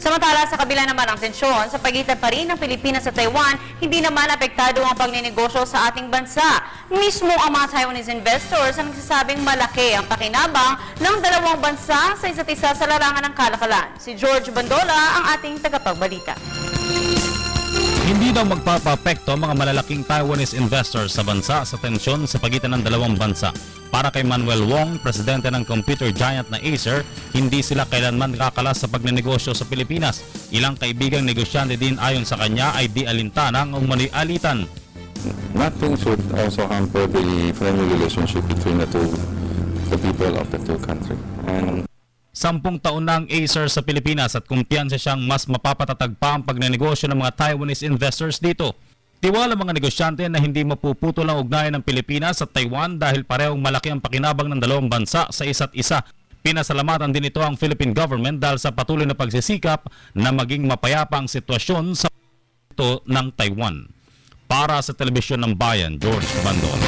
Samantala, sa kabila naman ng tensyon, sa pagitan pa rin ng Pilipinas at Taiwan, hindi naman apektado ang pagninegosyo sa ating bansa. Mismo ang mga Taiwanese investors ang nagsasabing malaki ang pakinabang ng dalawang bansa sa isa't isa sa larangan ng kalakalan. Si George Bandola ang ating tagapagbalita. Hindi daw magpapapekto ang mga malalaking Taiwanese investors sa bansa sa tensyon sa pagitan ng dalawang bansa. Para kay Manuel Wong, presidente ng computer giant na Acer, hindi sila kailanman kakalas sa pagnenegosyo sa Pilipinas. Ilang kaibigang negosyante din ayon sa kanya ay di alintana ang umano'y alitan. Nothing should also hamper the friendly relationship between the people of the two countries. And 10 taon na ang Acer sa Pilipinas at kumpiyansa siyang mas mapapatatag pa ang pagnenegosyo ng mga Taiwanese investors dito. Tiwala mga negosyante na hindi mapuputol ang ugnayan ng Pilipinas at Taiwan dahil parehong malaki ang pakinabang ng dalawang bansa sa isa't isa. Pinasalamatan din ito ang Philippine government dahil sa patuloy na pagsisikap na maging mapayapa ang sitwasyon sa ng Taiwan. Para sa Telebisyon ng Bayan, George Bandol.